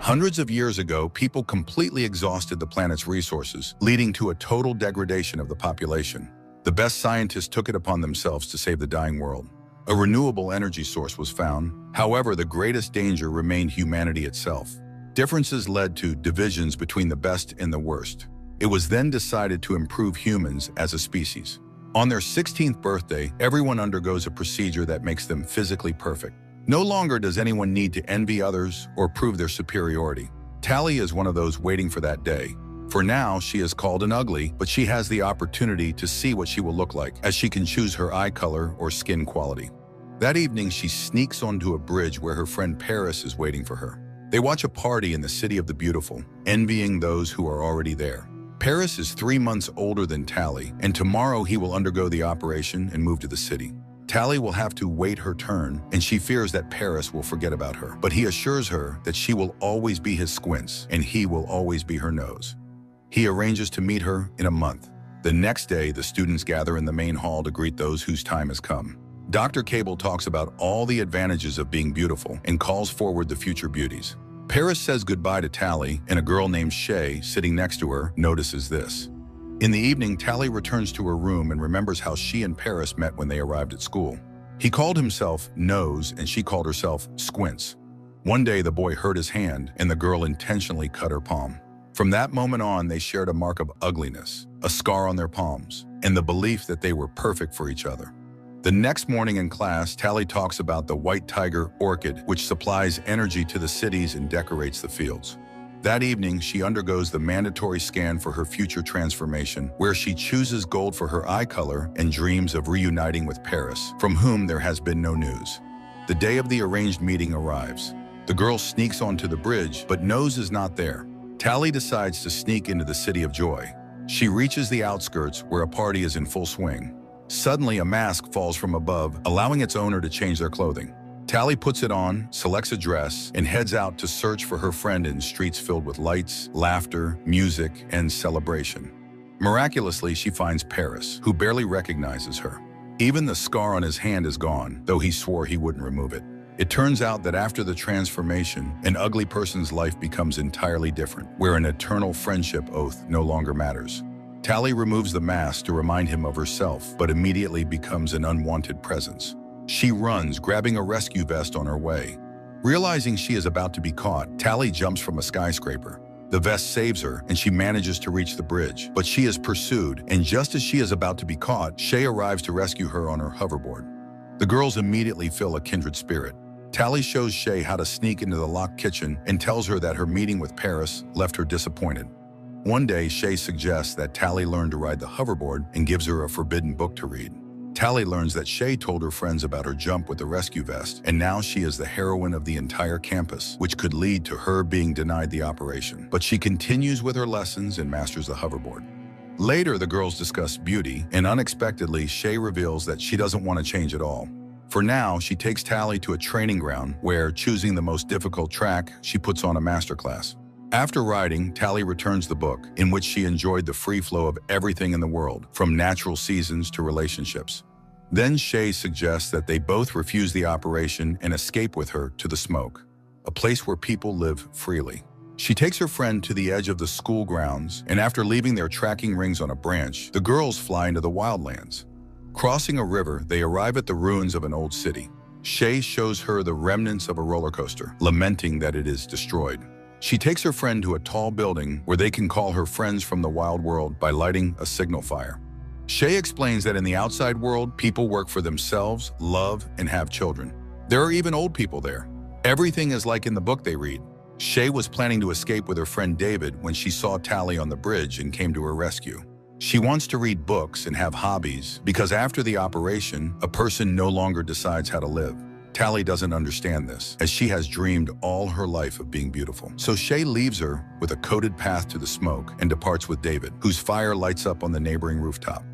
Hundreds of years ago, people completely exhausted the planet's resources, leading to a total degradation of the population. The best scientists took it upon themselves to save the dying world. A renewable energy source was found. However, the greatest danger remained humanity itself. Differences led to divisions between the best and the worst. It was then decided to improve humans as a species. On their 16th birthday, everyone undergoes a procedure that makes them physically perfect. No longer does anyone need to envy others or prove their superiority. Tally is one of those waiting for that day. For now, she is called an ugly, but she has the opportunity to see what she will look like, as she can choose her eye color or skin quality. That evening, she sneaks onto a bridge where her friend Paris is waiting for her. They watch a party in the City of the Beautiful, envying those who are already there. Paris is 3 months older than Tally, and tomorrow he will undergo the operation and move to the city. Tally will have to wait her turn, and she fears that Paris will forget about her. But he assures her that she will always be his squints, and he will always be her nose. He arranges to meet her in a month. The next day, the students gather in the main hall to greet those whose time has come. Dr. Cable talks about all the advantages of being beautiful and calls forward the future beauties. Paris says goodbye to Tally, and a girl named Shay, sitting next to her, notices this. In the evening, Tally returns to her room and remembers how she and Paris met when they arrived at school. He called himself Nose, and she called herself Squints. One day, the boy hurt his hand, and the girl intentionally cut her palm. From that moment on, they shared a mark of ugliness, a scar on their palms, and the belief that they were perfect for each other. The next morning in class, Tally talks about the white tiger orchid, which supplies energy to the cities and decorates the fields. That evening, she undergoes the mandatory scan for her future transformation, where she chooses gold for her eye color and dreams of reuniting with Paris, from whom there has been no news. The day of the arranged meeting arrives. The girl sneaks onto the bridge, but Nose is not there. Tally decides to sneak into the City of Joy. She reaches the outskirts, where a party is in full swing. Suddenly, a mask falls from above, allowing its owner to change their clothing. Tally puts it on, selects a dress, and heads out to search for her friend in streets filled with lights, laughter, music, and celebration. Miraculously, she finds Paris, who barely recognizes her. Even the scar on his hand is gone, though he swore he wouldn't remove it. It turns out that after the transformation, an ugly person's life becomes entirely different, where an eternal friendship oath no longer matters. Tally removes the mask to remind him of herself, but immediately becomes an unwanted presence. She runs, grabbing a rescue vest on her way. Realizing she is about to be caught, Tally jumps from a skyscraper. The vest saves her, and she manages to reach the bridge, but she is pursued, and just as she is about to be caught, Shay arrives to rescue her on her hoverboard. The girls immediately feel a kindred spirit. Tally shows Shay how to sneak into the locked kitchen and tells her that her meeting with Paris left her disappointed. One day, Shay suggests that Tally learn to ride the hoverboard and gives her a forbidden book to read. Tally learns that Shay told her friends about her jump with the rescue vest, and now she is the heroine of the entire campus, which could lead to her being denied the operation. But she continues with her lessons and masters the hoverboard. Later, the girls discuss beauty, and unexpectedly, Shay reveals that she doesn't want to change at all. For now, she takes Tally to a training ground where, choosing the most difficult track, she puts on a masterclass. After riding, Tally returns the book, in which she enjoyed the free flow of everything in the world, from natural seasons to relationships. Then Shay suggests that they both refuse the operation and escape with her to the smoke, a place where people live freely. She takes her friend to the edge of the school grounds, and after leaving their tracking rings on a branch, the girls fly into the wildlands. Crossing a river, they arrive at the ruins of an old city. Shay shows her the remnants of a roller coaster, lamenting that it is destroyed. She takes her friend to a tall building where they can call her friends from the wild world by lighting a signal fire. Shay explains that in the outside world, people work for themselves, love, and have children. There are even old people there. Everything is like in the book they read. Shay was planning to escape with her friend David when she saw Tally on the bridge and came to her rescue. She wants to read books and have hobbies because after the operation, a person no longer decides how to live. Tally doesn't understand this, as she has dreamed all her life of being beautiful. So Shay leaves her with a coded path to the smoke and departs with David, whose fire lights up on the neighboring rooftop.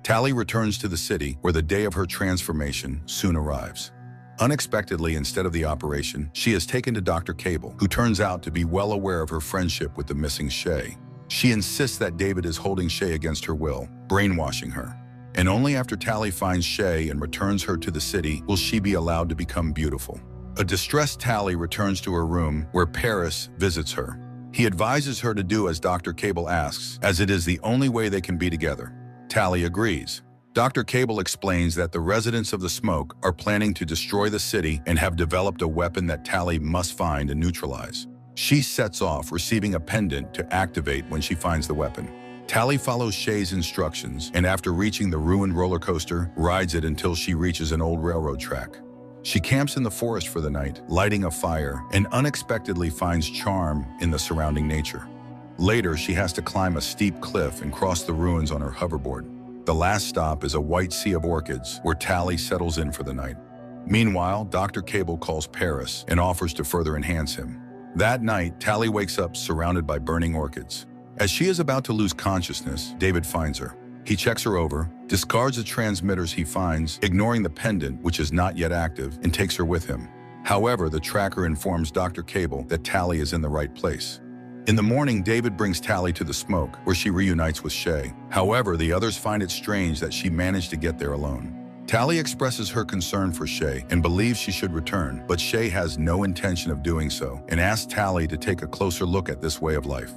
Tally returns to the city, where the day of her transformation soon arrives. Unexpectedly, instead of the operation, she is taken to Dr. Cable, who turns out to be well aware of her friendship with the missing Shay. She insists that David is holding Shay against her will, brainwashing her. And only after Tally finds Shay and returns her to the city will she be allowed to become beautiful. A distressed Tally returns to her room where Paris visits her. He advises her to do as Dr. Cable asks, as it is the only way they can be together. Tally agrees. Dr. Cable explains that the residents of the Smoke are planning to destroy the city and have developed a weapon that Tally must find and neutralize. She sets off, receiving a pendant to activate when she finds the weapon. Tally follows Shay's instructions and after reaching the ruined roller coaster, rides it until she reaches an old railroad track. She camps in the forest for the night, lighting a fire, and unexpectedly finds charm in the surrounding nature. Later, she has to climb a steep cliff and cross the ruins on her hoverboard. The last stop is a white sea of orchids where Tally settles in for the night. Meanwhile, Dr. Cable calls Paris and offers to further enhance him. That night, Tally wakes up surrounded by burning orchids. As she is about to lose consciousness, David finds her. He checks her over, discards the transmitters he finds, ignoring the pendant, which is not yet active, and takes her with him. However, the tracker informs Dr. Cable that Tally is in the right place. In the morning, David brings Tally to the Smoke, where she reunites with Shay. However, the others find it strange that she managed to get there alone. Tally expresses her concern for Shay and believes she should return, but Shay has no intention of doing so and asks Tally to take a closer look at this way of life.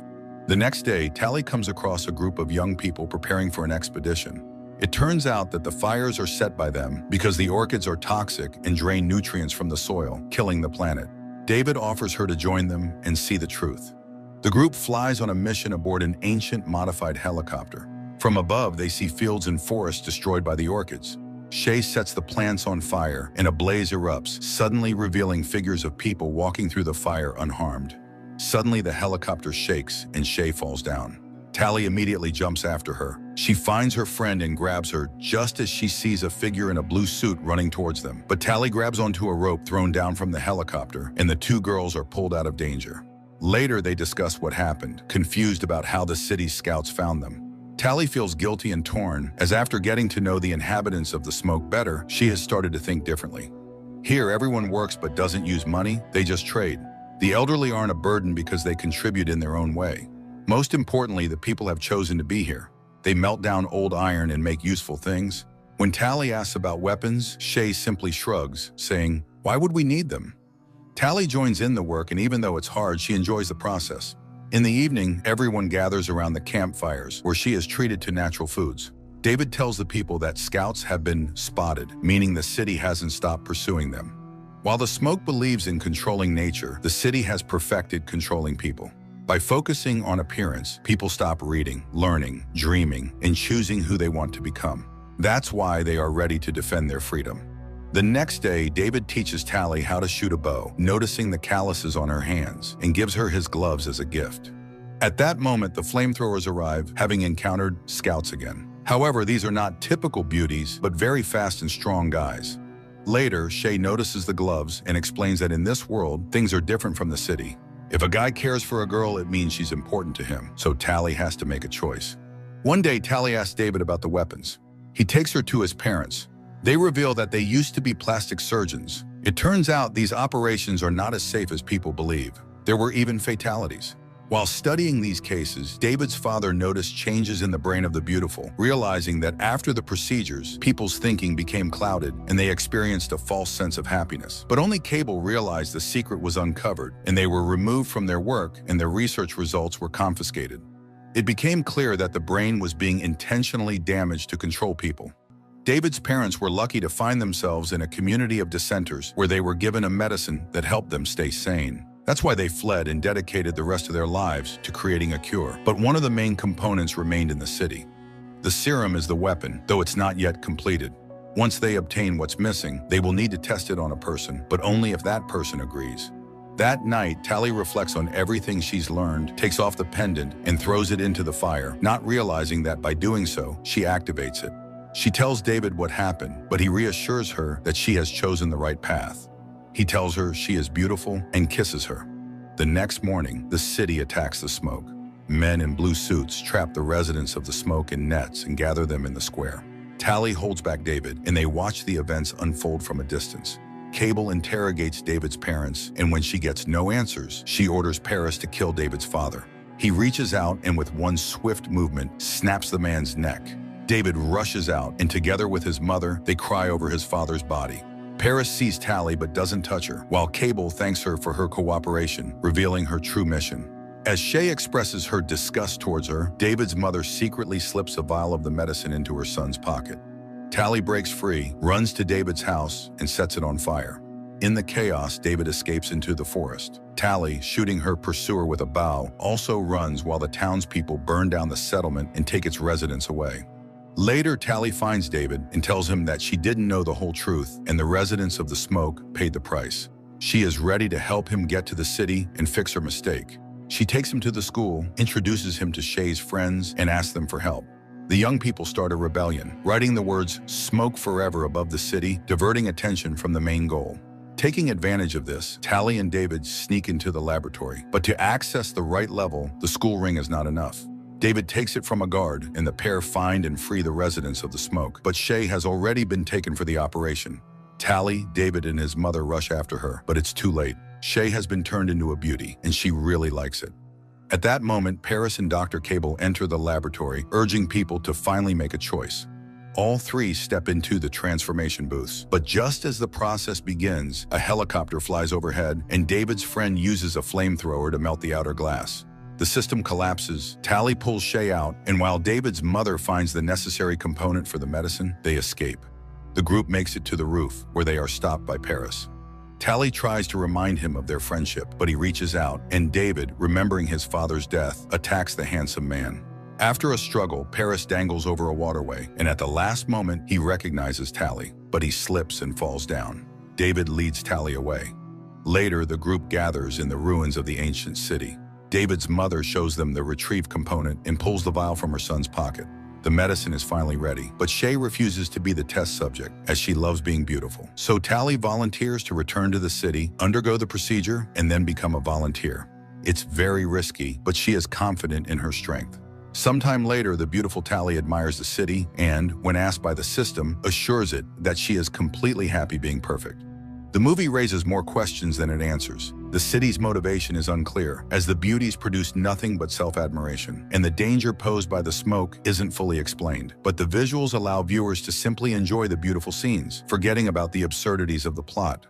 The next day, Tally comes across a group of young people preparing for an expedition. It turns out that the fires are set by them because the orchids are toxic and drain nutrients from the soil, killing the planet. David offers her to join them and see the truth. The group flies on a mission aboard an ancient modified helicopter. From above, they see fields and forests destroyed by the orchids. Shay sets the plants on fire and a blaze erupts, suddenly revealing figures of people walking through the fire unharmed. Suddenly, the helicopter shakes and Shay falls down. Tally immediately jumps after her. She finds her friend and grabs her just as she sees a figure in a blue suit running towards them. But Tally grabs onto a rope thrown down from the helicopter and the two girls are pulled out of danger. Later, they discuss what happened, confused about how the city's scouts found them. Tally feels guilty and torn, as after getting to know the inhabitants of the Smoke better, she has started to think differently. Here, everyone works but doesn't use money, they just trade. The elderly aren't a burden because they contribute in their own way. Most importantly, the people have chosen to be here. They melt down old iron and make useful things. When Tally asks about weapons, Shay simply shrugs, saying, "Why would we need them?" Tally joins in the work, and even though it's hard, she enjoys the process. In the evening, everyone gathers around the campfires, where she is treated to natural foods. David tells the people that scouts have been spotted, meaning the city hasn't stopped pursuing them. While the Smoke believes in controlling nature, the city has perfected controlling people. By focusing on appearance, people stop reading, learning, dreaming, and choosing who they want to become. That's why they are ready to defend their freedom. The next day, David teaches Tally how to shoot a bow, noticing the calluses on her hands, and gives her his gloves as a gift. At that moment, the flamethrowers arrive, having encountered scouts again. However, these are not typical beauties, but very fast and strong guys. Later, Shay notices the gloves and explains that in this world, things are different from the city. If a guy cares for a girl, it means she's important to him, so Tally has to make a choice. One day, Tally asks David about the weapons. He takes her to his parents. They reveal that they used to be plastic surgeons. It turns out these operations are not as safe as people believe. There were even fatalities. While studying these cases, David's father noticed changes in the brain of the beautiful, realizing that after the procedures, people's thinking became clouded and they experienced a false sense of happiness. But only Cable realized the secret was uncovered and they were removed from their work and their research results were confiscated. It became clear that the brain was being intentionally damaged to control people. David's parents were lucky to find themselves in a community of dissenters where they were given a medicine that helped them stay sane. That's why they fled and dedicated the rest of their lives to creating a cure. But one of the main components remained in the city. The serum is the weapon, though it's not yet completed. Once they obtain what's missing, they will need to test it on a person, but only if that person agrees. That night, Tally reflects on everything she's learned, takes off the pendant, and throws it into the fire, not realizing that by doing so, she activates it. She tells David what happened, but he reassures her that she has chosen the right path. He tells her she is beautiful and kisses her. The next morning, the city attacks the Smoke. Men in blue suits trap the residents of the Smoke in nets and gather them in the square. Tally holds back David, and they watch the events unfold from a distance. Cable interrogates David's parents, and when she gets no answers, she orders Paris to kill David's father. He reaches out and with one swift movement, snaps the man's neck. David rushes out, and together with his mother, they cry over his father's body. Paris sees Tally but doesn't touch her, while Cable thanks her for her cooperation, revealing her true mission. As Shay expresses her disgust towards her, David's mother secretly slips a vial of the medicine into her son's pocket. Tally breaks free, runs to David's house, and sets it on fire. In the chaos, David escapes into the forest. Tally, shooting her pursuer with a bow, also runs while the townspeople burn down the settlement and take its residents away. Later, Tally finds David and tells him that she didn't know the whole truth, and the residents of the smoke paid the price. She is ready to help him get to the city and fix her mistake. She takes him to the school, introduces him to Shay's friends, and asks them for help. The young people start a rebellion, writing the words "Smoke Forever" above the city, diverting attention from the main goal. Taking advantage of this, Tally and David sneak into the laboratory. But to access the right level, the school ring is not enough. David takes it from a guard, and the pair find and free the residents of the smoke. But Shay has already been taken for the operation. Tally, David, and his mother rush after her, but it's too late. Shay has been turned into a beauty, and she really likes it. At that moment, Paris and Dr. Cable enter the laboratory, urging people to finally make a choice. All three step into the transformation booths. But just as the process begins, a helicopter flies overhead, and David's friend uses a flamethrower to melt the outer glass. The system collapses, Tally pulls Shay out, and while David's mother finds the necessary component for the medicine, they escape. The group makes it to the roof, where they are stopped by Paris. Tally tries to remind him of their friendship, but he reaches out, and David, remembering his father's death, attacks the handsome man. After a struggle, Paris dangles over a waterway, and at the last moment, he recognizes Tally, but he slips and falls down. David leads Tally away. Later, the group gathers in the ruins of the ancient city. David's mother shows them the retrieved component and pulls the vial from her son's pocket. The medicine is finally ready, but Shay refuses to be the test subject, as she loves being beautiful. So Tally volunteers to return to the city, undergo the procedure, and then become a volunteer. It's very risky, but she is confident in her strength. Sometime later, the beautiful Tally admires the city and, when asked by the system, assures it that she is completely happy being perfect. The movie raises more questions than it answers. The city's motivation is unclear, as the beauties produce nothing but self-admiration, and the danger posed by the smoke isn't fully explained. But the visuals allow viewers to simply enjoy the beautiful scenes, forgetting about the absurdities of the plot.